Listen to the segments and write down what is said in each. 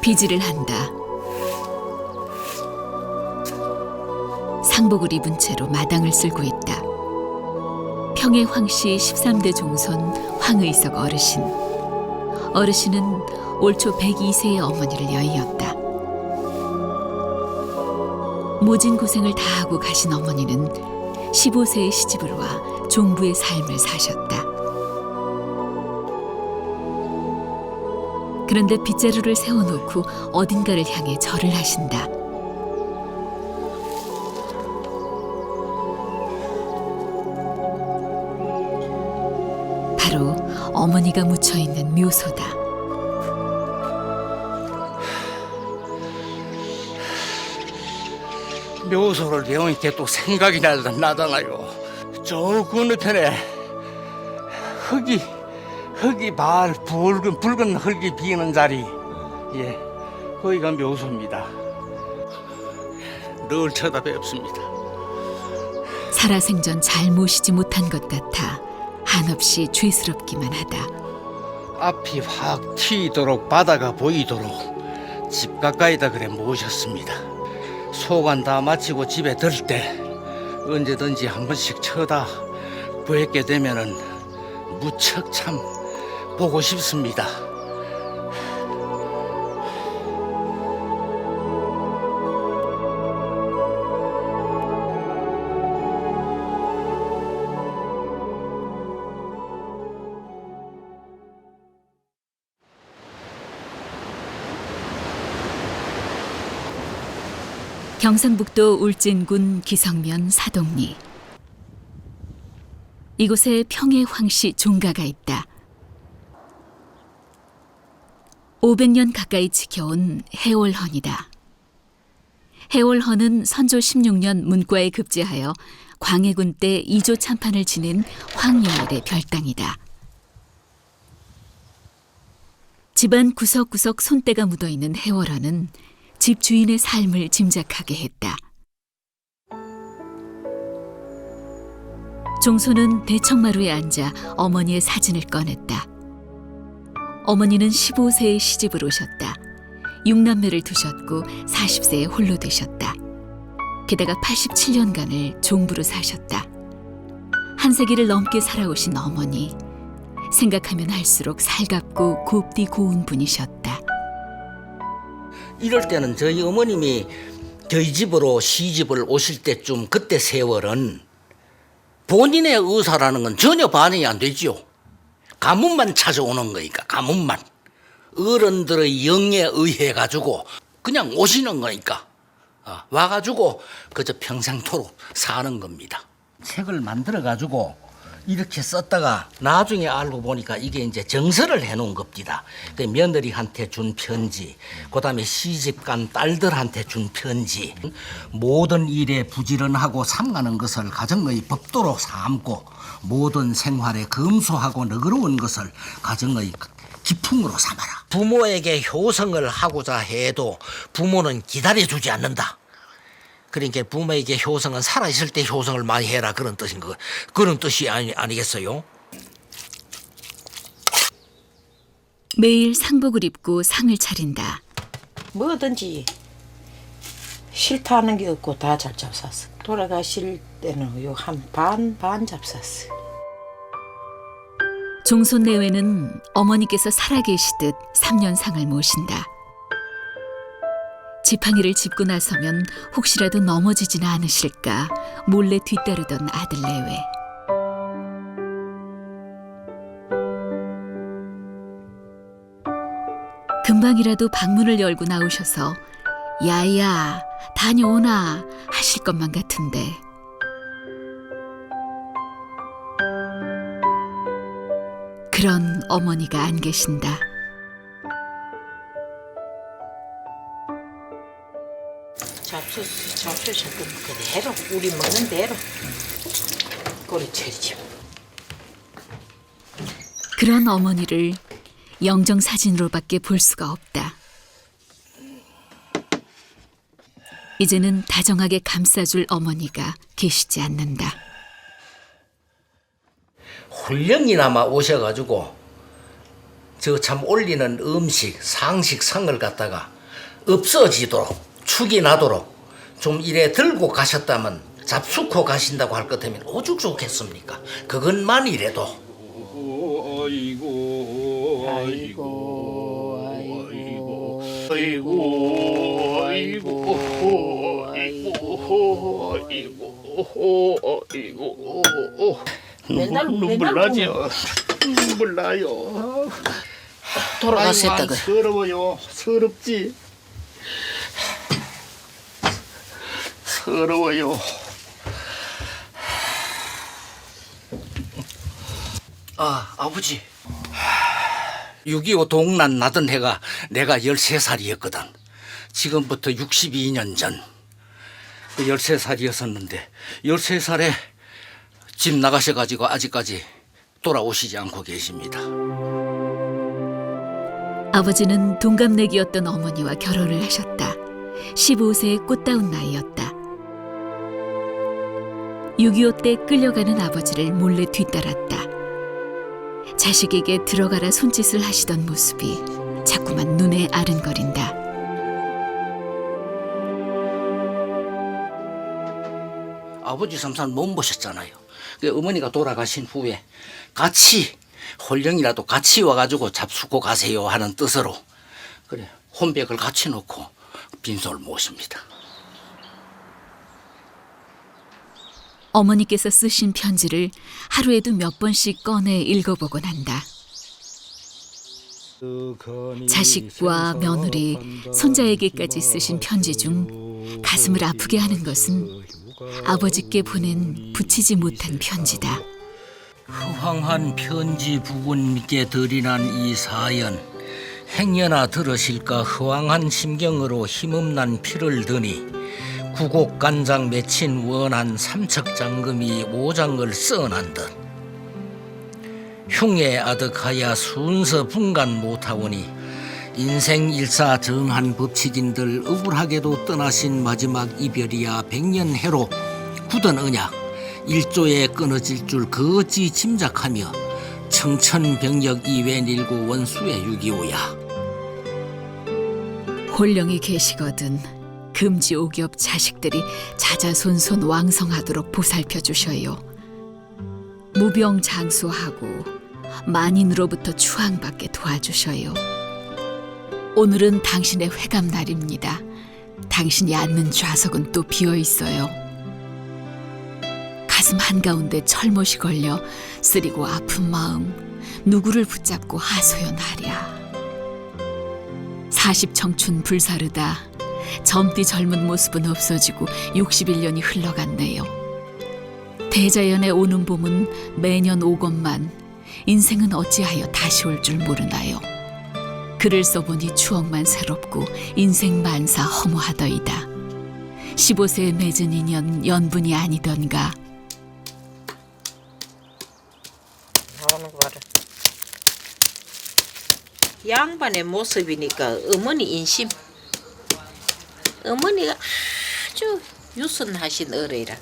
비질을 한다. 상복을 입은 채로 마당을 쓸고 있다. 평해 황씨 13대 종손 황의석 어르신. 어르신은 올초 102세의 어머니를 여의었다. 모진 고생을 다하고 가신 어머니는 15세의 시집을 와 종부의 삶을 사셨다. 그런데 빗자루를 세워놓고 어딘가를 향해 절을 하신다. 바로 어머니가 묻혀있는 묘소다. 묘소를 배우니까 또 생각이 나잖아요. 저 건너편에 흙이 붉은 흙이 비는 자리, 예, 거기가 묘소입니다. 늘 쳐다뵙습니다. 살아생전 잘 모시지 못한 것 같아 한없이 죄스럽기만 하다. 앞이 확 튀도록 바다가 보이도록 집 가까이다 그래 모셨습니다. 소관 다 마치고 집에 들 때 언제든지 한 번씩 쳐다 뵙게 되면은 무척 참 보고 싶습니다. 경상북도 울진군 기성면 사동리. 이곳에 평해 황씨 종가가 있다. 500년 가까이 지켜온 해월헌이다. 해월헌은 선조 16년 문과에 급제하여 광해군 때 2조 참판을 지낸 황여일의 별당이다. 집안 구석구석 손때가 묻어있는 해월헌은 집 주인의 삶을 짐작하게 했다. 종소는 대청마루에 앉아 어머니의 사진을 꺼냈다. 어머니는 15세에 시집을 오셨다. 6남매를 두셨고 40세에 홀로 되셨다. 게다가 87년간을 종부로 사셨다. 한 세기를 넘게 살아오신 어머니. 생각하면 할수록 살갑고 곱디 고운 분이셨다. 이럴 때는 저희 어머님이 저희 집으로 시집을 오실 때쯤 그때 세월은 본인의 의사라는 건 전혀 반영이 안 되지요. 가문만 찾아오는 거니까, 가문만. 어른들의 영에 의해 가지고 그냥 오시는 거니까 와가지고 그저 평생토록 사는 겁니다. 책을 만들어 가지고 이렇게 썼다가 나중에 알고 보니까 이게 이제 정서를 해놓은 겁니다. 그 며느리한테 준 편지, 그다음에 시집간 딸들한테 준 편지. 모든 일에 부지런하고 삼가는 것을 가정의 법도로 삼고 모든 생활에 검소하고 너그러운 것을 가정의 기풍으로 삼아라. 부모에게 효성을 하고자 해도 부모는 기다려주지 않는다. 그러니까 부모에게 효성은 살아있을 때 효성을 많이 해라, 그런 뜻인 거, 그런 뜻이 아니겠어요? 매일 상복을 입고 상을 차린다. 뭐든지 싫다는 게 없고 다 잘 잡쌌어. 돌아가실 때는 요 한 반 잡쌌어. 종손 내외는 어머니께서 살아계시듯 3년 상을 모신다. 지팡이를 짚고 나서면 혹시라도 넘어지지는 않으실까 몰래 뒤따르던 아들 내외. 금방이라도 방문을 열고 나오셔서 야야 다녀오나 하실 것만 같은데 그런 어머니가 안 계신다. 잡수 자꾸 그대로 우리 먹는 대로 꼬리 채리죠. 그런 어머니를 영정사진으로밖에 볼 수가 없다. 이제는 다정하게 감싸줄 어머니가 계시지 않는다. 훈령이나마 오셔가지고 저 참 올리는 음식, 상식, 상을 갖다가 없어지도록, 축이 나도록 좀 이래 들고 가셨다면 잡수고 가신다고 할 것 같으면 오죽 좋겠습니까? 그것만이라도. 아이고 아이고 아이고 아이고 아이고 눈물 나죠. 눈물 나요. 돌아가셨다가 서러워요. 서럽지. 서러워요. 아버지. 6.25 동란 나던 해가 내가 13살이었거든. 지금부터 62년 전. 13살이었었는데 13살에 집 나가셔가지고 아직까지 돌아오시지 않고 계십니다. 아버지는 동갑내기였던 어머니와 결혼을 하셨다. 15세의 꽃다운 나이였다. 6.25 때 끌려가는 아버지를 몰래 뒤따랐다. 자식에게 들어가라 손짓을 하시던 모습이 자꾸만 눈에 아른거린다. 아버지 삼산 못 보셨잖아요. 어머니가 돌아가신 후에 같이 홀령이라도 같이 와가지고 잡수고 가세요 하는 뜻으로 그래 혼백을 같이 놓고 빈소를 모십니다. 어머니께서 쓰신 편지를 하루에도 몇 번씩 꺼내 읽어보곤 한다. 자식과 며느리, 손자에게까지 쓰신 편지 중 가슴을 아프게 하는 것은 아버지께 보낸 붙이지 못한 편지다. 허황한 편지 부군께 드리난 이 사연 행여나 들으실까 허황한 심경으로 힘없난 피를 드니 구곡간장 맺힌 원한 삼척장금이 오장을 써난 듯 흉에 아득하여 순서 분간 못하오니 인생 일사 정한 법칙인들 억울하게도 떠나신 마지막 이별이야 백년해로 굳은 언약 일조에 끊어질 줄 그어찌 짐작하며 청천벽력 이외 일고 원수의 6.25야. 홀령이 계시거든 금지옥엽 자식들이 자자손손 왕성하도록 보살펴 주셔요. 무병장수하고 만인으로부터 추앙받게 도와주셔요. 오늘은 당신의 회감 날입니다. 당신이 앉는 좌석은 또 비어 있어요. 가슴 한가운데 철못이 걸려 쓰리고 아픈 마음 누구를 붙잡고 하소연하랴. 40 청춘 불사르다 젊디 젊은 모습은 없어지고 61년이 흘러갔네요. 대자연에 오는 봄은 매년 오건만 인생은 어찌하여 다시 올 줄 모르나요. 글을 써보니 추억만 새롭고 인생 만사 허무하더이다. 15세에 맺은 인연 연분이 아니던가. 나오는 거 봐라. 양반의 모습이니까 어머니 인심. 어머니가 아주 유순하신 어뢰라.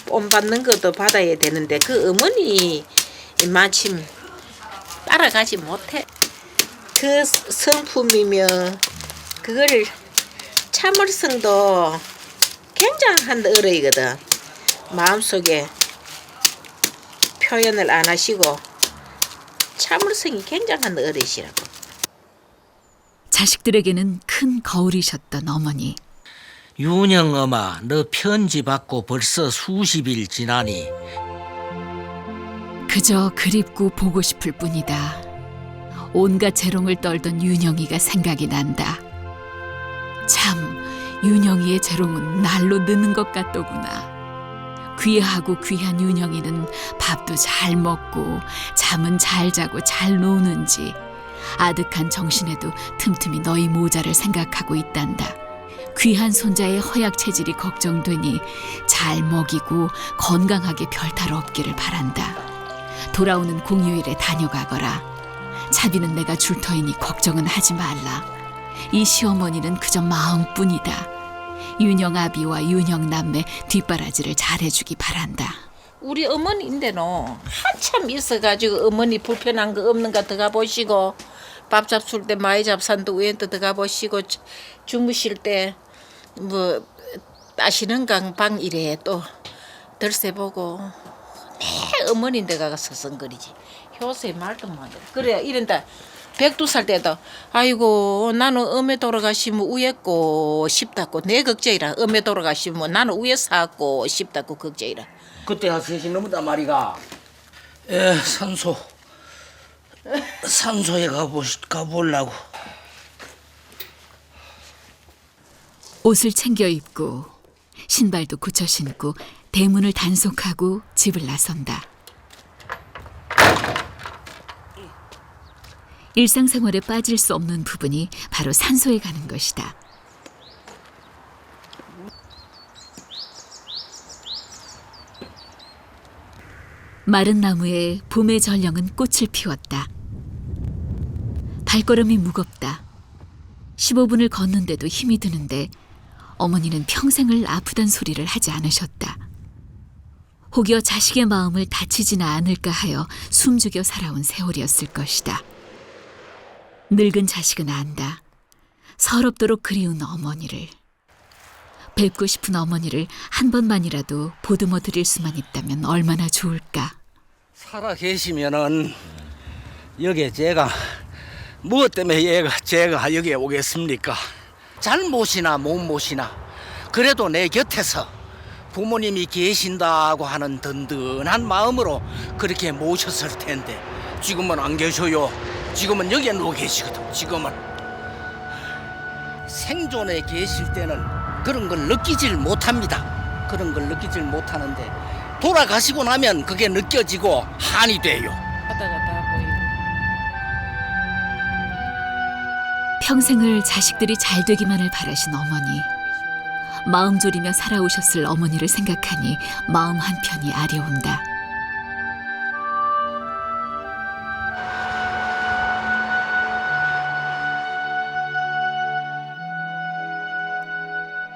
본 받는 것도 받아야 되는데 그 어머니 마침 따라가지 못해. 그 성품이며 그거를 참을성도 굉장한 어뢰이거든. 마음속에 표현을 안 하시고 참을성이 굉장한 어르시라고. 자식들에게는 큰 거울이셨던 어머니. 윤영엄아, 너 편지 받고 벌써 수십일 지나니 그저 그립고 보고 싶을 뿐이다. 온갖 재롱을 떨던 윤영이가 생각이 난다. 참, 윤영이의 재롱은 날로 느는 것 같더구나. 귀하고 귀한 윤영이는 밥도 잘 먹고 잠은 잘 자고 잘 노는지 아득한 정신에도 틈틈이 너희 모자를 생각하고 있단다. 귀한 손자의 허약 체질이 걱정되니 잘 먹이고 건강하게 별탈 없기를 바란다. 돌아오는 공휴일에 다녀가거라. 차비는 내가 줄 터이니 걱정은 하지 말라. 이 시어머니는 그저 마음뿐이다. 윤영 아비와 윤영 남매 뒷바라지를 잘해주기 바란다. 우리 어머니인데노 한참 있어가지고 어머니 불편한 거 없는가 들어가 보시고 밥 잡술 때 마이 잡산도 위에도 들어가 보시고 주무실 때 뭐 따시는 방 이래 또 들새 보고 매 어머니인데 가서 서성거리지. 효새 말도 못해. 그래 이런다. 102살 때도 아이고 나는 엄에 돌아가시면 우였고 싶다고 내 걱정이라. 엄에 돌아가시면 나는 우에 사고 싶다고 걱정이라. 그때 하세시 넘었단 말이가. 산소에 가보려고. 옷을 챙겨 입고 신발도 고쳐 신고 대문을 단속하고 집을 나선다. 일상생활에 빠질 수 없는 부분이 바로 산소에 가는 것이다. 마른 나무에 봄의 전령은 꽃을 피웠다. 발걸음이 무겁다. 15분을 걷는데도 힘이 드는데 어머니는 평생을 아프단 소리를 하지 않으셨다. 혹여 자식의 마음을 다치지나 않을까 하여 숨죽여 살아온 세월이었을 것이다. 늙은 자식은 안다. 서럽도록 그리운 어머니를. 뵙고 싶은 어머니를 한 번만이라도 보듬어 드릴 수만 있다면 얼마나 좋을까. 살아 계시면은 여기에 제가 무엇 때문에 제가 여기에 오겠습니까? 잘 모시나 못 모시나 그래도 내 곁에서 부모님이 계신다고 하는 든든한 마음으로 그렇게 모셨을 텐데 지금은 안 계셔요. 지금은 여기에 누워 계시거든. 지금은 생존에 계실 때는 그런 걸 느끼질 못합니다. 그런 걸 느끼질 못하는데 돌아가시고 나면 그게 느껴지고 한이 돼요. 바다가 다 보이고. 평생을 자식들이 잘 되기만을 바라신 어머니. 마음 졸이며 살아오셨을 어머니를 생각하니 마음 한편이 아려온다.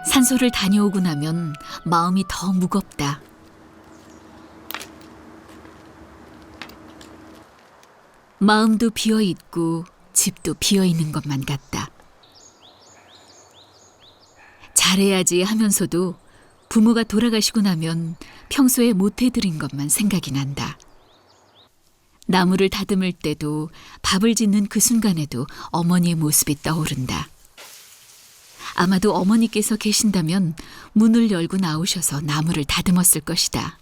산소를 다녀오고 나면 마음이 더 무겁다. 마음도 비어있고 집도 비어있는 것만 같다. 잘해야지 하면서도 부모가 돌아가시고 나면 평소에 못해드린 것만 생각이 난다. 나무를 다듬을 때도 밥을 짓는 그 순간에도 어머니의 모습이 떠오른다. 아마도 어머니께서 계신다면 문을 열고 나오셔서 나무를 다듬었을 것이다.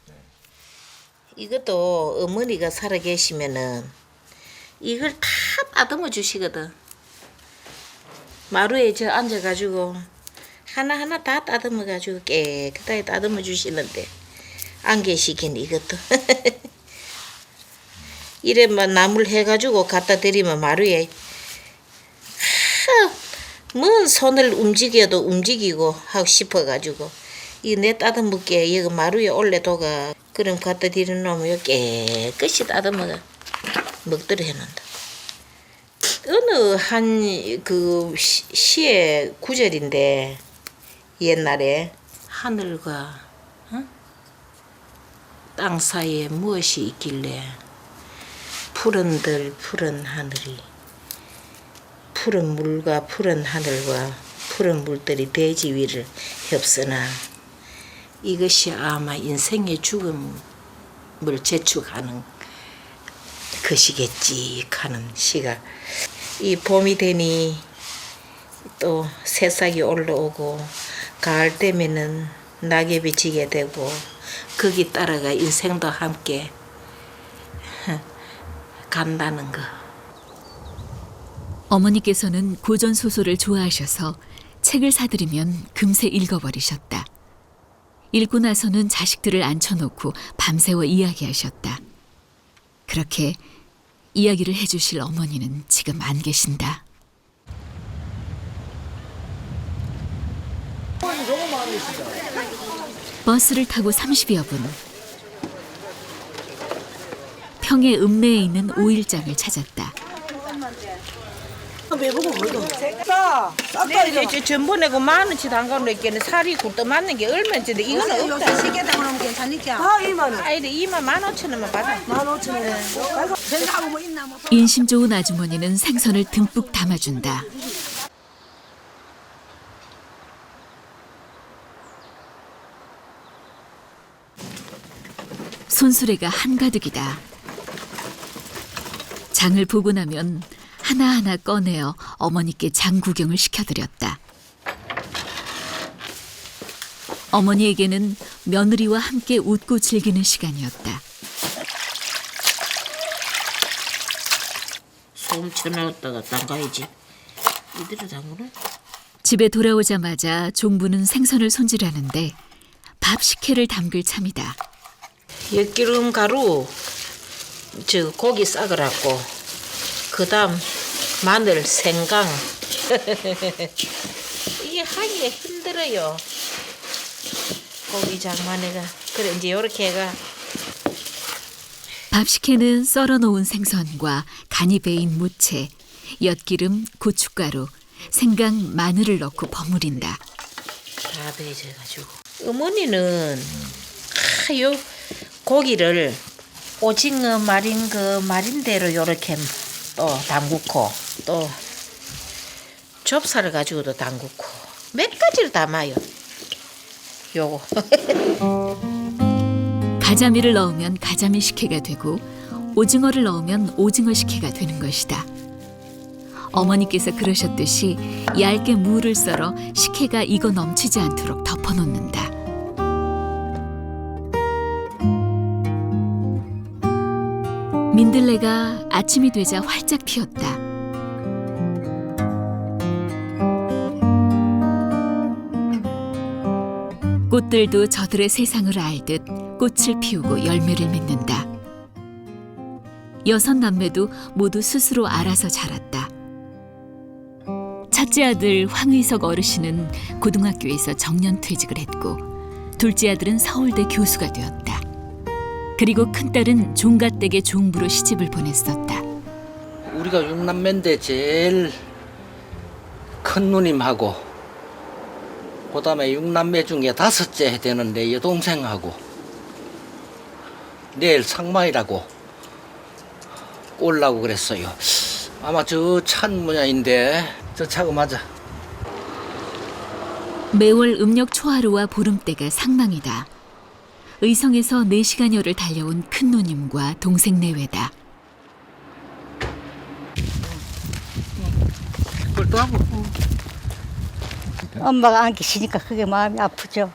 이것도 어머니가 살아 계시면은 이걸 다 다듬어 주시거든. 마루에 저 앉아가지고 하나하나 다 다듬어가지고 깨끗하게 다듬어 주시는데 안 계시긴 이것도. 이래만 나물 해가지고 갖다 드리면 마루에 뭔 손을 움직여도 움직이고 하고 싶어가지고 이 내 따듬을게 여기 마루에 올려둬가 그럼 갖다 드려놓으면 깨끗이 따듬어가 먹도록 해놓는다. 어느 한 그 시의 구절인데 옛날에 하늘과 땅 사이에 무엇이 있길래 푸른들 푸른 하늘이 푸른 물과 푸른 하늘과 푸른 물들이 대지 위를 겹쓰나 이것이 아마 인생의 죽음을 재촉하는 것이겠지 하는 시가 이 봄이 되니 또 새싹이 올라오고 가을 되면은 낙엽이 지게 되고 거기 따라가 인생도 함께 간다는 거. 어머니께서는 고전 소설을 좋아하셔서 책을 사들이면 금세 읽어버리셨다. 읽고 나서는 자식들을 앉혀놓고 밤새워 이야기하셨다. 그렇게 이야기를 해주실 어머니는 지금 안 계신다. 버스를 타고 30여 분. 평의 읍내에 있는 오일장을 찾았다. 매보고 뭐도. 내일 이제 전번에 그 10,000원치 담가놓으니까 살이 굴떠 맞는 게 얼마인데 이거는 없다. 시계다 그러면 괜찮니까? 아 2만 원. 아이들 25,000원만 받아. 15,000원. 생각하고 뭐 있나 뭐. 인심 좋은 아주머니는 생선을 듬뿍 담아준다. 손수레가 한가득이다. 장을 보고 나면 하나하나 꺼내어 어머니께 장 구경을 시켜드렸다. 어머니에게는 며느리와 함께 웃고 즐기는 시간이었다. 소금 쳐넣었다가 담가야지. 이대로 담그나? 집에 돌아오자마자 종부는 생선을 손질하는데 밥 식혜를 담글 참이다. 엿기름 가루, 저 고기 싸그라고, 그다음 마늘, 생강. 이게 하기가 힘들어요. 고기 장마늘가. 그래 이제 요렇게 해가. 밥 식혜는 썰어놓은 생선과 간이 배인 무채, 엿기름, 고춧가루, 생강, 마늘을 넣고 버무린다. 다 배져가지고. 어머니는 요 고기를 오징어 마린대로 요렇게 또 담그고 또 좁쌀을 가지고도 담그고 몇 가지를 담아요. 요거. 가자미를 넣으면 가자미 식혜가 되고 오징어를 넣으면 오징어 식혜가 되는 것이다. 어머니께서 그러셨듯이 얇게 무를 썰어 식혜가 익어 넘치지 않도록 덮어놓는다. 민들레가 아침이 되자 활짝 피었다. 꽃들도 저들의 세상을 알듯 꽃을 피우고 열매를 맺는다. 6 남매도 모두 스스로 알아서 자랐다. 첫째 아들 황의석 어르신은 고등학교에서 정년퇴직을 했고 둘째 아들은 서울대 교수가 되었다. 그리고 큰딸은 종갓댁의 종부로 시집을 보냈었다. 우리가 6남매인데 제일 큰 누님하고 그다음에 6남매 중에 5째 되는 내 여동생하고 내일 상마이라고 올라고 그랬어요. 아마 저 찬 모양인데 저 차고 맞아. 매월 음력 초하루와 보름때가 상망이다. 의성에서 4시간여를 달려온 큰 누님과 동생 내외다. 그걸 또 하고. 엄마가 안 계시니까 그게 마음이 아프죠.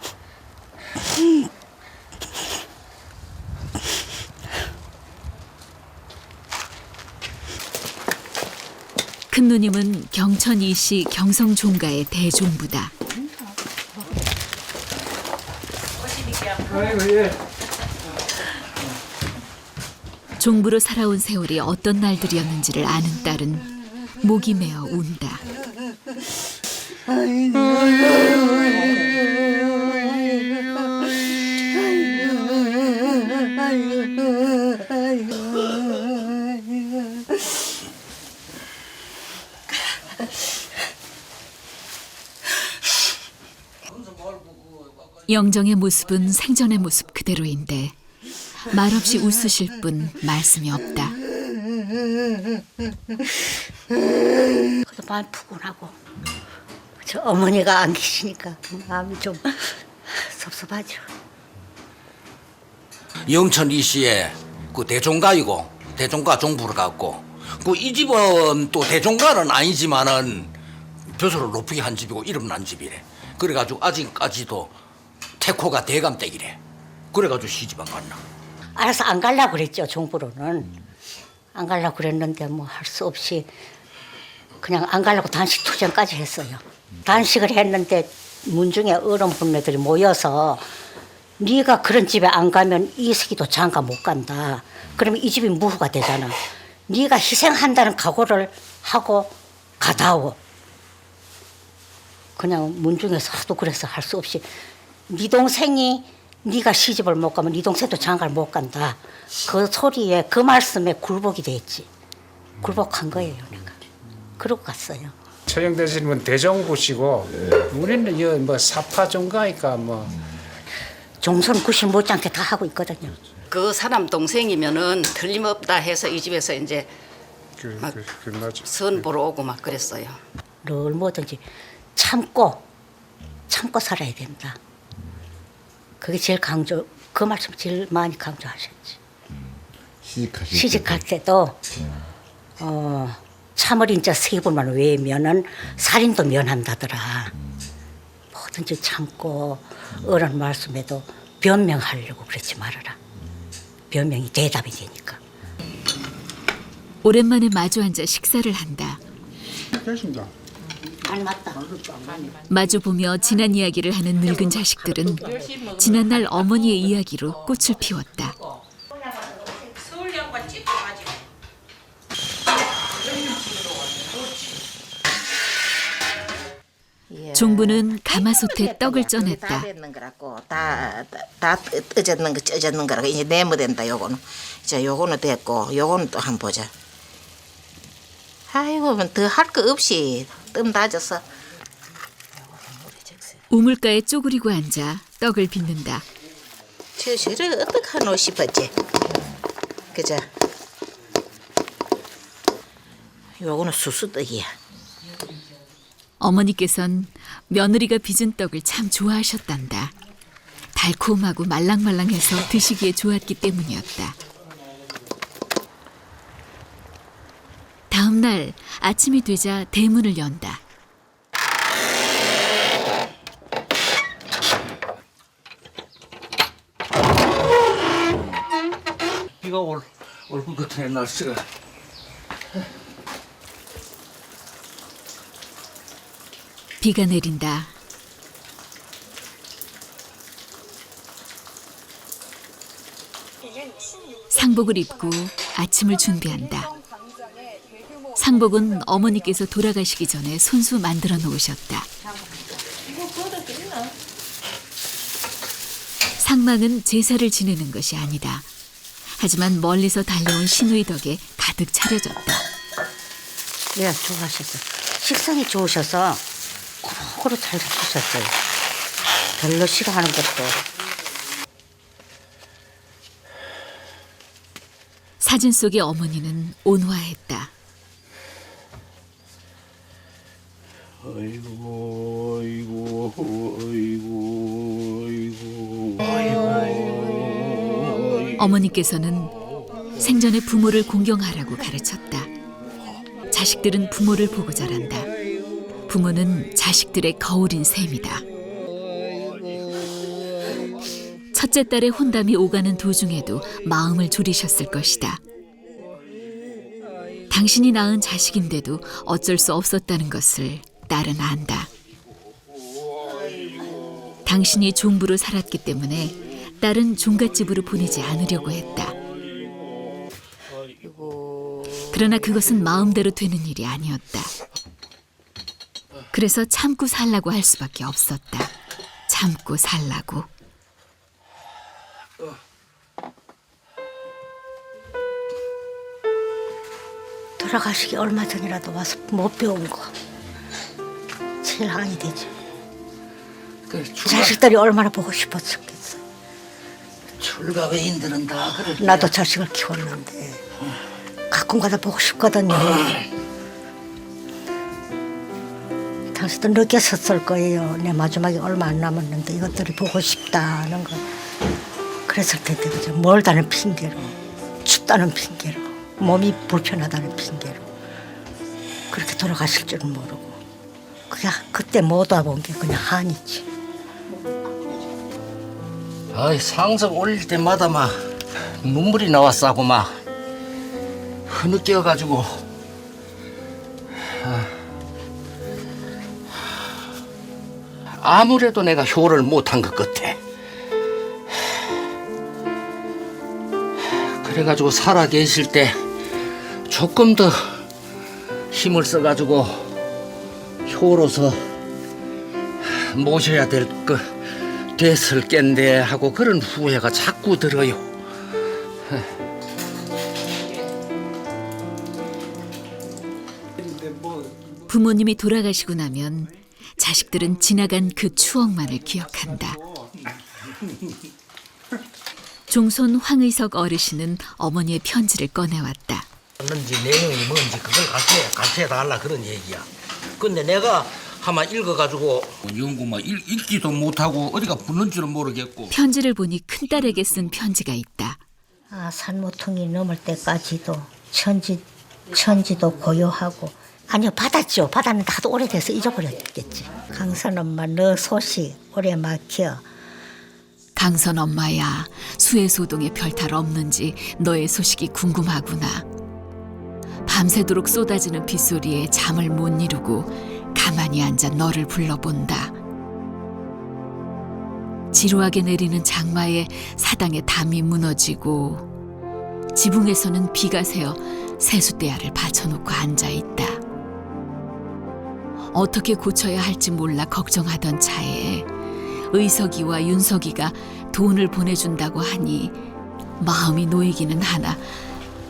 큰 누님은 경천 이시 경성 종가의 대종부다. 종부로 살아온 세월이 어떤 날들이었는지를 아는 딸은 목이 메어 운다. 영정의 모습은 생전의 모습 그대로인데 말없이 웃으실 뿐 말씀이 없다. 그래도 마음 푸근하고 저 어머니가 안 계시니까 마음이 좀 섭섭하죠. 영천 이시에 그 대종가이고 대종가 종부를 갖고 그 이 집은 또 대종가는 아니지만은 벼슬을 높게 한 집이고 이름 난 집이래. 그래가지고 아직까지도 태코가 대감댁이래. 그래가지고 시집 안 갔나. 알아서 안 가려고 그랬죠. 종부로는 안 가려고 그랬는데 뭐 할 수 없이 그냥 안 가려고 단식 투쟁까지 했어요. 단식을 했는데 문중에 어른 분네들이 모여서 네가 그런 집에 안 가면 이 새끼도 장가 못 간다. 그러면 이 집이 무후가 되잖아. 네가 희생한다는 각오를 하고 가다오. 그냥 문중에서 하도 그래서 할 수 없이 네 동생이 네가 시집을 못 가면 네 동생도 장가를 못 간다. 그 소리에 그 말씀에 굴복이 됐지. 굴복한 거예요, 내가. 그러고 갔어요. 처형되신 분 대종구시고 우리는 이뭐 사파 종가니까 뭐 종선 구실 못지않게 다 하고 있거든요. 그 사람 동생이면은 틀림없다 해서 이 집에서 이제 막 맞죠. 선 보러 오고 막 그랬어요. 늘 뭐든지 참고 살아야 된다. 그게 제일 그 말씀 제일 많이 강조하셨지. 시집할 때도 참을 인자 3번만 외면은 살인도 면한다더라. 뭐든지 참고 어른 말씀에도 변명하려고 그러지 말아라. 변명이 대답이 되니까. 오랜만에 마주 앉아 식사를 한다. 아니 맞다. 마주 보며 지난 이야기를 하는 늙은 자식들은 지난날 어머니의 이야기로 꽃을 피웠다. 종부는 가마솥에 떡을 쪄냈다. 다 됐는 거라고 다 떠졌는 거 쪄졌는 거라고 이제 내모된다 요거는. 자 요거는 됐고 요거는 또 한번 보자. 아이고 더 할 거 없이 뜸 다져서 우물가에 쪼그리고 앉아 떡을 빚는다. 저를 어떡하노 싶었지. 그죠? 요거는 수수떡이야. 어머니께선 며느리가 빚은 떡을 참 좋아하셨단다. 달콤하고 말랑말랑해서 드시기에 좋았기 때문이었다. 다음 날 아침이 되자 대문을 연다. 비가 올 것 같은 날씨가. 비가 내린다. 상복을 입고 아침을 준비한다. 상복은 어머니께서 돌아가시기 전에 손수 만들어 놓으셨다. 상망은 제사를 지내는 것이 아니다. 하지만 멀리서 달려온 시누이 덕에 가득 차려졌다. 예, 좋아하셨어. 식성이 좋으셔서 고루고루 잘 잡수셨어요. 별로 싫어하는 것도. 사진 속의 어머니는 온화했다. 아이고 아이고 아이고 아이고. 어머니께서는 생전에 부모를 공경하라고 가르쳤다. 자식들은 부모를 보고 자란다. 부모는 자식들의 거울인 셈이다. 첫째 딸의 혼담이 오가는 도중에도 마음을 졸이셨을 것이다. 당신이 낳은 자식인데도 어쩔 수 없었다는 것을 딸은 안다. 당신이 종부로 살았기 때문에 딸은 종갓집으로 보내지 않으려고 했다. 그러나 그것은 마음대로 되는 일이 아니었다. 그래서 참고 살라고 할 수밖에 없었다. 참고 살라고. 돌아가시기 얼마 전이라도 와서 못 배운 거 제일 항이 되지. 자식들이 얼마나 보고 싶었겠어. 출가 외인들은 다 그럴 거야. 나도 자식을 키웠는데 가끔가다 보고 싶거든요. 당신도 느꼈었을 거예요. 내 마지막에 얼마 안 남았는데 이것들이 보고 싶다는 거. 그랬을 텐데 그죠. 멀다는 핑계로, 춥다는 핑계로, 몸이 불편하다는 핑계로 그렇게 돌아가실 줄은 모르고 그냥 그때 못 와본 게 그냥 한이지. 아이 상석 올릴 때마다 막 눈물이 나왔어 하고 막 흐느껴가지고 아무래도 내가 효를 못한 것 같아. 그래가지고 살아 계실 때 조금 더 힘을 써가지고 효로서 모셔야 됐을 겐데 하고 그런 후회가 자꾸 들어요. 부모님이 돌아가시고 나면 자식들은 지나간 그 추억만을 기억한다. 종손 황의석 어르신은 어머니의 편지를 꺼내왔다. 는지 내용이 뭔지 그걸 같이 해달라 그런 얘기야. 근데 내가 한번 읽어가지고 연구 뭐 읽지도 못하고 어디가 붙는 줄은 모르겠고. 편지를 보니 큰딸에게 쓴 편지가 있다. 아, 산모퉁이 넘을 때까지도 천지도 고요하고. 아니요, 받았죠. 받았는데 하도 오래돼서 잊어버렸겠지. 강선 엄마 너 소식 오래 막혀. 강선 엄마야, 수해소동에 별탈 없는지 너의 소식이 궁금하구나. 밤새도록 쏟아지는 빗소리에 잠을 못 이루고 가만히 앉아 너를 불러본다. 지루하게 내리는 장마에 사당의 담이 무너지고 지붕에서는 비가 새어 세숫대야를 받쳐놓고 앉아있다. 어떻게 고쳐야 할지 몰라 걱정하던 차에 의석이와 윤석이가 돈을 보내준다고 하니 마음이 놓이기는 하나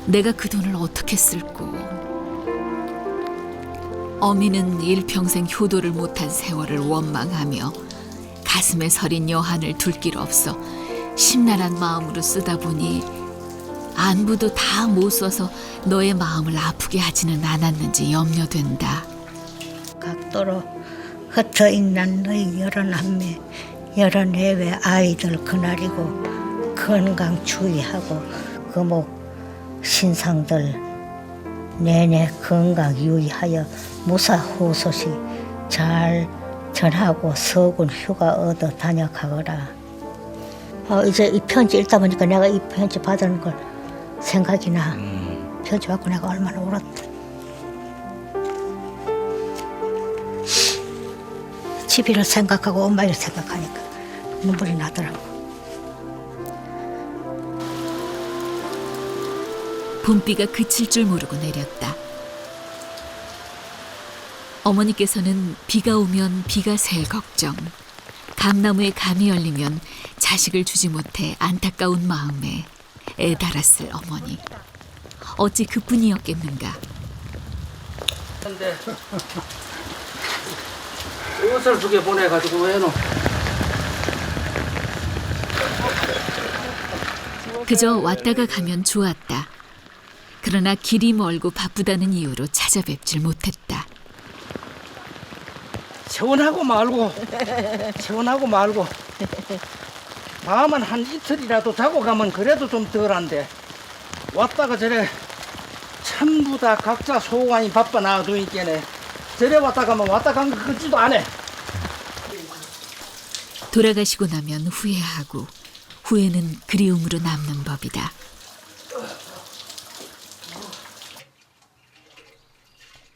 내가 그 돈을 어떻게 쓸고. 어미는 일평생 효도를 못한 세월을 원망하며 가슴에 서린 여한을 둘 길 없어 심란한 마음으로 쓰다 보니 안부도 다 못 써서 너의 마음을 아프게 하지는 않았는지 염려된다. 각도로 흩어 있는 너희 열한남매 열한외외 아이들 그날이고 건강 주의하고 금옥 신상들 내내 건강 유의하여 무사호소식 잘 전하고 서군 휴가 얻어 다녀가거라. 이제 이 편지 읽다 보니까 내가 이 편지 받은 걸 생각이 나. 편지 받고 내가 얼마나 울었다. 집이를 생각하고 엄마 일 생각하니까 눈물이 나더라고. 봄비가 그칠 줄 모르고 내렸다. 어머니께서는 비가 오면 비가 셀 걱정, 감나무에 감이 열리면 자식을 주지 못해 안타까운 마음에 애달았을 어머니. 어찌 그뿐이었겠는가. 근데 옷을 2개 보내가지고 왜 너? 그저 왔다가 가면 좋았다. 그러나 길이 멀고 바쁘다는 이유로 찾아뵙질 못했다. 체온하고 말고 밤은 한 이틀이라도 자고 가면 그래도 좀 덜한데 왔다가 저래 전부 다 각자 소관이 바빠 놔두니까네 저래 왔다 가면 왔다 간 거 같지도 않아. 돌아가시고 나면 후회하고 후회는 그리움으로 남는 법이다.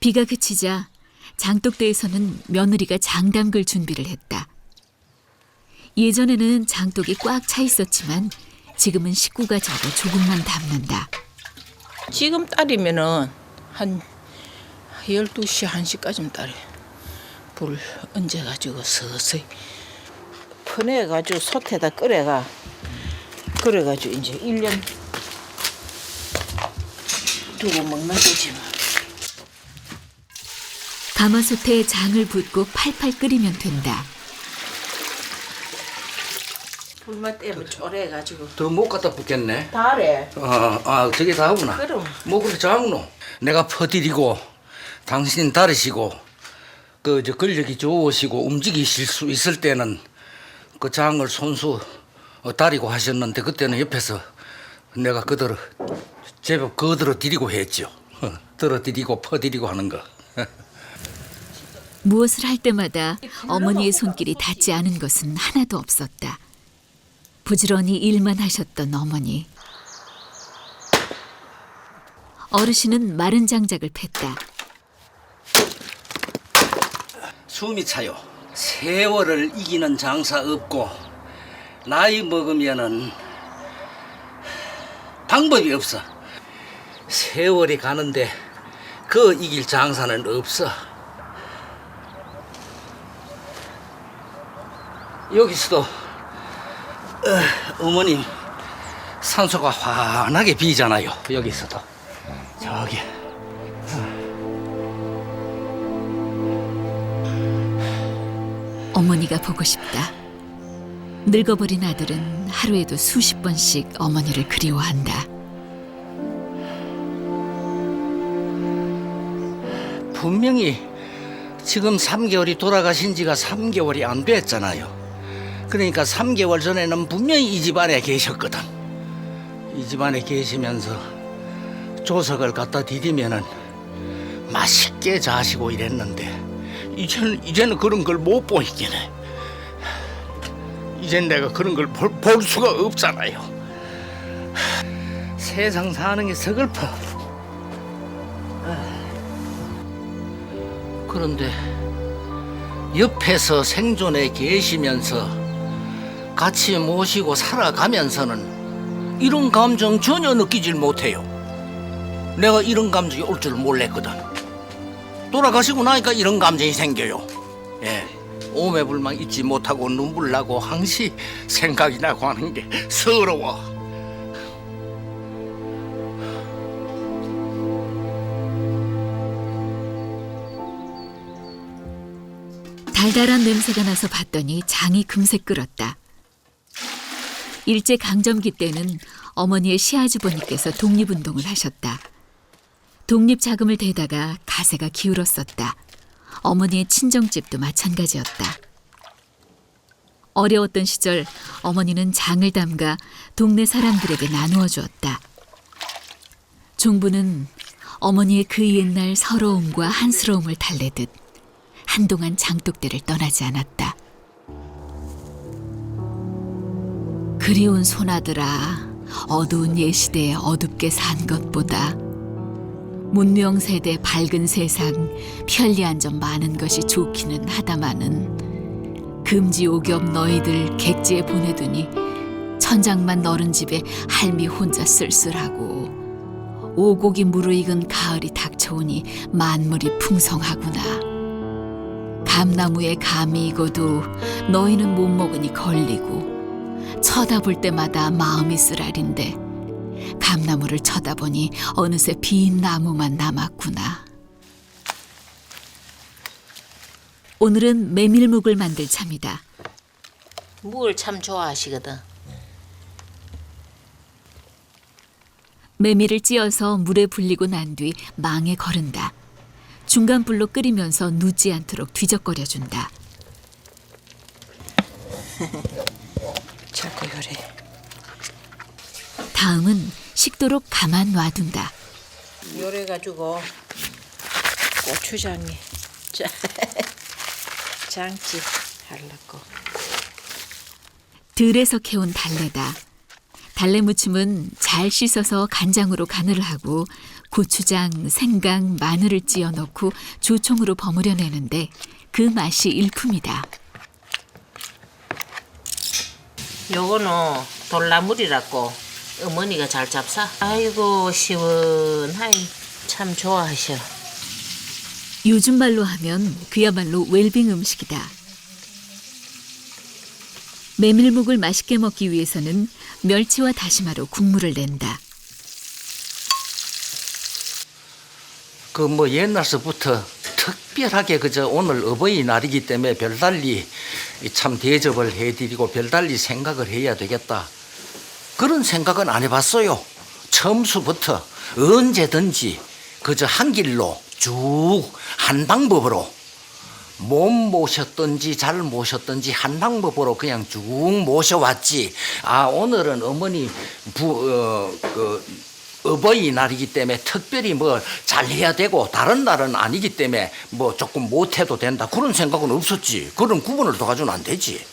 비가 그치자 장독대에서는 며느리가 장 담글 준비를 했다. 예전에는 장독이 꽉 차 있었지만 지금은 식구가 적어 조금만 담는다. 지금 따리면은 한 12시, 1시까지는 따려. 불 얹어가지고 서서히 퍼내가지고 솥에다 끓여가. 그래가지고 이제 1년 두고 먹는 거지 뭐. 가마솥에 장을 붓고 팔팔 끓이면 된다. 불만 떼면 쪼래가지고. 더 못 갖다 붓겠네. 다래. 저게 다구나. 그럼. 뭐 그렇게 작노? 내가 퍼드리고 당신 다르시고 저 근력이 좋으시고 움직이실 수 있을 때는 그 장을 손수 다리고 하셨는데 그때는 옆에서 내가 그대로 제법 거들어 드리고 했죠. 들어 드리고 퍼드리고 하는 거. 무엇을 할 때마다 어머니의 손길이 닿지 않은 것은 하나도 없었다. 부지런히 일만 하셨던 어머니. 어르신은 마른 장작을 팼다. 숨이 차요. 세월을 이기는 장사 없고 나이 먹으면은 방법이 없어. 세월이 가는데 그 이길 장사는 없어. 여기서도 어머님 산소가 환하게 비잖아요. 여기서도 저기 어머니가 보고 싶다. 늙어버린 아들은 하루에도 수십 번씩 어머니를 그리워한다. 분명히 지금 3개월이 돌아가신 지가 3개월이 안 됐잖아요. 그러니까 3개월 전에는 분명히 이 집안에 계셨거든. 이 집안에 계시면서 조석을 갖다 디디면은 맛있게 자시고 이랬는데 이제는 그런 걸 못 보이겠네. 이젠 내가 그런 걸 볼 수가 없잖아요. 세상 사는 게 서글퍼. 그런데 옆에서 생존해 계시면서 같이 모시고 살아가면서는 이런 감정 전혀 느끼질 못해요. 내가 이런 감정이 올 줄 몰랐거든. 돌아가시고 나니까 이런 감정이 생겨요. 예, 오매불망 잊지 못하고 눈물 나고 항시 생각이 나고 하는 게 서러워. 달달한 냄새가 나서 봤더니 장이 금세 끓었다. 일제강점기 때는 어머니의 시아주버니께서 독립운동을 하셨다. 독립자금을 대다가 가세가 기울었었다. 어머니의 친정집도 마찬가지였다. 어려웠던 시절 어머니는 장을 담가 동네 사람들에게 나누어 주었다. 종부는 어머니의 그 옛날 서러움과 한스러움을 달래듯 한동안 장독대를 떠나지 않았다. 그리운 손아들아, 어두운 예시대에 어둡게 산 것보다 문명세대 밝은 세상 편리한 점 많은 것이 좋기는 하다마는 금지오겹 너희들 객지에 보내두니 천장만 너른 집에 할미 혼자 쓸쓸하고 오곡이 무르익은 가을이 닥쳐오니 만물이 풍성하구나. 감나무에 감이 익어도 너희는 못 먹으니 걸리고 쳐다볼 때마다 마음이 쓰라린데 감나무를 쳐다보니 어느새 빈 나무만 남았구나. 오늘은 메밀묵을 만들 참이다. 묵을 참 좋아하시거든. 메밀을 찧어서 물에 불리고 난 뒤 망에 거른다. 중간 불로 끓이면서 눕지 않도록 뒤적거려준다. 자꾸 그래. 다음은 식도록 가만 놔둔다. 요래가지고 고추장에 장찌 하려고. 들에서 캐온 달래다. 달래 무침은 잘 씻어서 간장으로 간을 하고 고추장, 생강, 마늘을 찧어 넣고 조총으로 버무려 내는데 그 맛이 일품이다. 요거는 돌나물이라고 어머니가 잘 잡사. 아이고 시원하이 참 좋아하셔. 요즘 말로 하면 그야말로 웰빙 음식이다. 메밀묵을 맛있게 먹기 위해서는 멸치와 다시마로 국물을 낸다. 그 뭐 옛날서부터 특별하게 그저 오늘 어버이날이기 때문에 별달리 참 대접을 해드리고 별달리 생각을 해야 되겠다. 그런 생각은 안 해봤어요. 처음부터 언제든지 그저 한 길로 쭉 한 방법으로 못 모셨든지 잘 모셨든지 한 방법으로 그냥 쭉 모셔왔지. 아, 오늘은 어머니 어버이날이기 때문에 특별히 뭐 잘해야 되고 다른 날은 아니기 때문에 뭐 조금 못해도 된다 그런 생각은 없었지. 그런 구분을 둬가지고는 안 되지.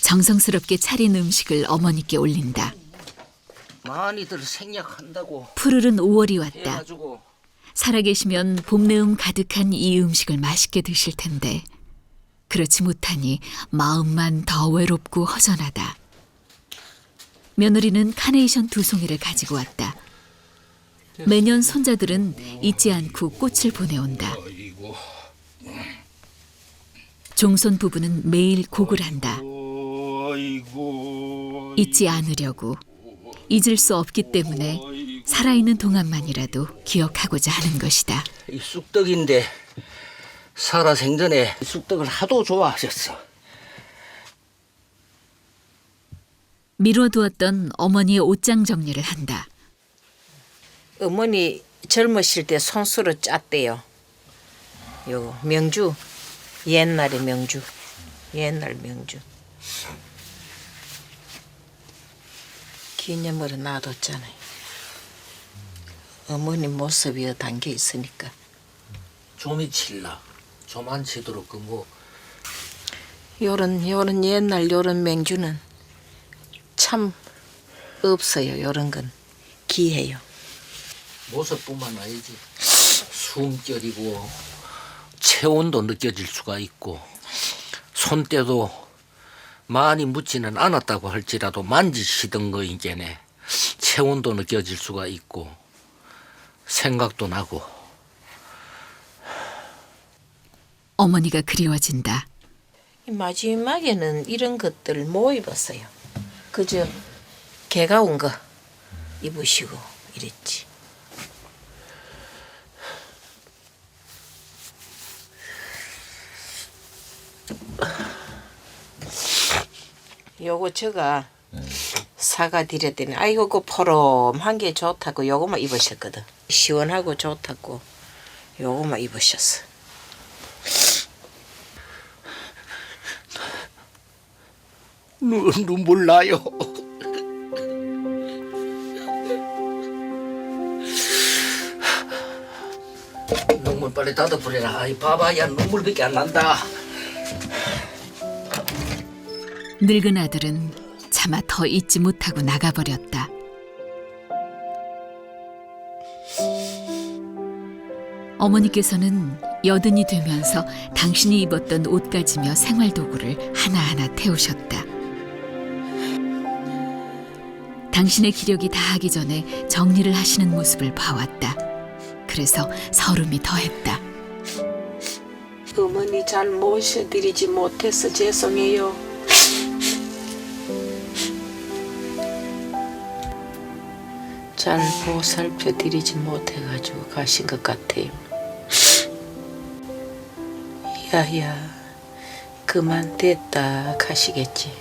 정성스럽게 차린 음식을 어머니께 올린다. 많이들 생략한다고 푸르른 5월이 왔다. 해가지고 살아계시면 봄내음 가득한 이 음식을 맛있게 드실 텐데 그렇지 못하니 마음만 더 외롭고 허전하다. 며느리는 카네이션 2송이를 가지고 왔다. 매년 손자들은 잊지 않고 꽃을 보내온다. 종손 부부는 매일 곡을 한다. 잊지 않으려고, 잊을 수 없기 때문에 살아있는 동안만이라도 기억하고자 하는 것이다. 이 쑥떡인데 살아생전에 쑥떡을 하도 좋아하셨어. 미뤄두었던 어머니의 옷장 정리를 한다. 어머니 젊으실 때 손수로 짰대요. 요 명주, 옛날의 명주, 옛날 명주. 기념으로 놔뒀잖아요. 어머니 모습이 담겨 있으니까. 좀이 칠라. 좀 안 치도록 그 뭐. 요런 옛날 요런 명주는 참 없어요. 요런 건 귀해요. 모습뿐만 아니지. 숨결이고 체온도 느껴질 수가 있고 손때도 많이 묻지는 않았다고 할지라도 만지시던 거 이제네 체온도 느껴질 수가 있고 생각도 나고. 어머니가 그리워진다. 마지막에는 이런 것들 못 입었어요. 그저 개가 온 거 입으시고 이랬지. 요거 제가 사가드렸더니 아이고 그 포럼한 게 좋다고 요거만 입으셨거든. 시원하고 좋다고 요거만 입으셨어. 눈물 나요. 눈물 빨리 닫아버려라. 아이 봐봐야 눈물밖에 안 난다. 늙은 아들은 차마 더 잊지 못하고 나가버렸다. 어머니께서는 여든이 되면서 당신이 입었던 옷가지며 생활도구를 하나하나 태우셨다. 당신의 기력이 다하기 전에 정리를 하시는 모습을 봐왔다. 그래서 서름이 더했다. 어머니 잘 모셔드리지 못해서 죄송해요. 잘 보살펴드리지 못해가지고 가신 것 같아요. 야야 그만 됐다 가시겠지.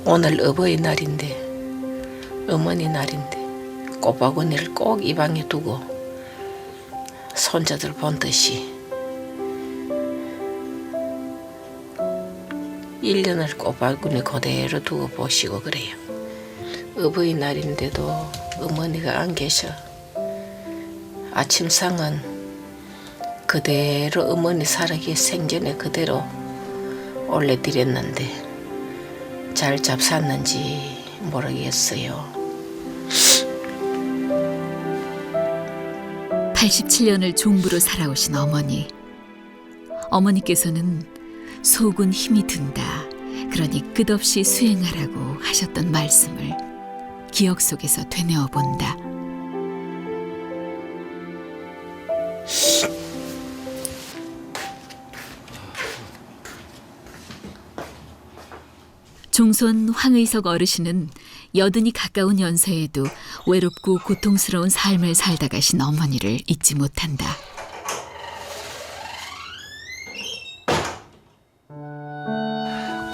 오늘 어버이날인데 어머니 날인데 꽃바구니를 꼭 이 방에 두고 손자들 본 듯이 1년을 꽃바구니 그대로 두고 보시고 그래요. 어버이날인데도 어머니가 안 계셔. 아침상은 그대로 어머니 살아계 생전에 그대로 올려드렸는데 잘 잡쌌는지 모르겠어요. 87년을 종부로 살아오신 어머니. 어머니께서는 속은 힘이 든다. 그러니 끝없이 수행하라고 하셨던 말씀을 기억 속에서 되뇌어 본다. 종손 황의석 어르신은 여든이 가까운 연세에도 외롭고 고통스러운 삶을 살다 가신 어머니를 잊지 못한다.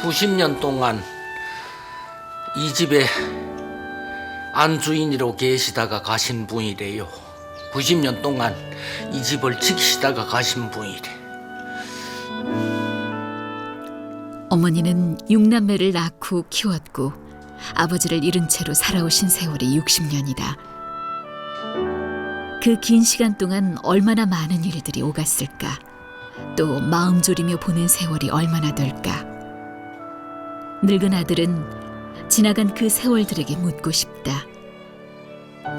(90년) 동안 이 집에 안주인으로 계시다가 가신 분이래요. 90년 동안 이 집을 지키시다가 가신 분이래. 어머니는 6남매를 낳고 키웠고 아버지를 잃은 채로 살아오신 세월이 60년이다. 그 긴 시간 동안 얼마나 많은 일들이 오갔을까. 또 마음 졸이며 보낸 세월이 얼마나 될까. 늙은 아들은 지나간 그 세월들에게 묻고 싶다.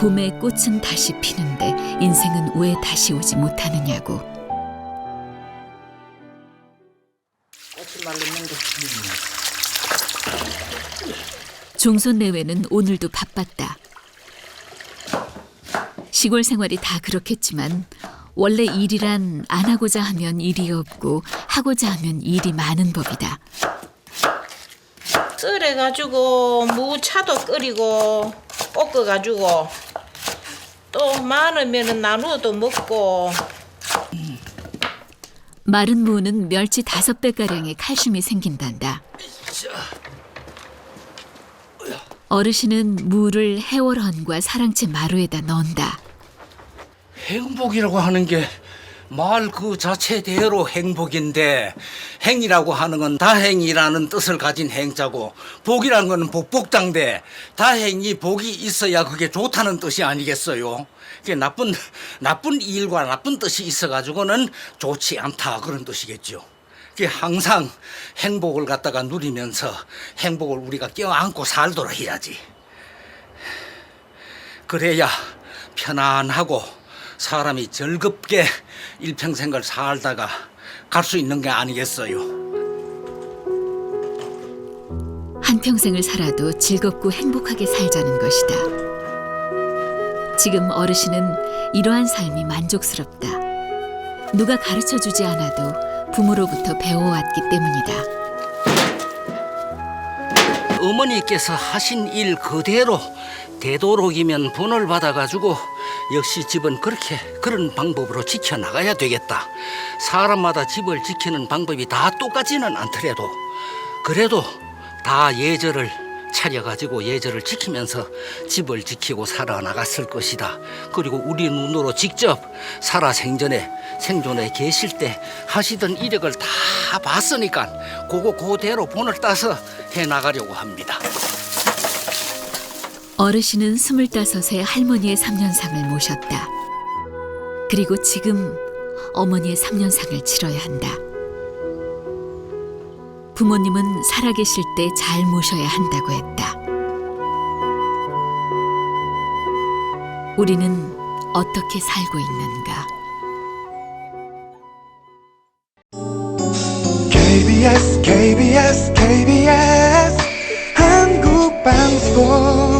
봄에 꽃은 다시 피는데 인생은 왜 다시 오지 못하느냐고. 종손 내외는 오늘도 바빴다. 시골 생활이 다 그렇겠지만 원래 일이란 안 하고자 하면 일이 없고 하고자 하면 일이 많은 법이다. 썰어가지고 무차도 끓이고 볶아가지고 또 많으면 나누어도 먹고 마른 무는 멸치 5배가량의 칼슘이 생긴단다. 어르신은 무를 해월헌과 사랑채 마루에다 넣는다. 행복이라고 하는 게 말 그 자체대로 행복인데, 행이라고 하는 건 다행이라는 뜻을 가진 행자고, 복이라는 건 복복당대, 다행히 복이 있어야 그게 좋다는 뜻이 아니겠어요? 그게 나쁜 일과 나쁜 뜻이 있어가지고는 좋지 않다, 그런 뜻이겠죠. 그게 항상 행복을 갖다가 누리면서 행복을 우리가 껴안고 살도록 해야지. 그래야 편안하고 사람이 즐겁게 일평생을 살다가 갈 수 있는 게 아니겠어요. 한평생을 살아도 즐겁고 행복하게 살자는 것이다. 지금 어르신은 이러한 삶이 만족스럽다. 누가 가르쳐주지 않아도 부모로부터 배워왔기 때문이다. 어머니께서 하신 일 그대로 되도록이면 분을 받아가지고 역시 집은 그런 방법으로 지켜나가야 되겠다. 사람마다 집을 지키는 방법이 다 똑같지는 않더라도 그래도 다 예절을 차려가지고 예절을 지키면서 집을 지키고 살아나갔을 것이다. 그리고 우리 눈으로 직접 생존에 계실 때 하시던 이력을 다 봤으니까 그대로 본을 따서 해나가려고 합니다. 어르신은 25세 할머니의 3년상을 모셨다. 그리고 지금 어머니의 3년상을 치러야 한다. 부모님은 살아계실 때 잘 모셔야 한다고 했다. 우리는 어떻게 살고 있는가? KBS 한국방송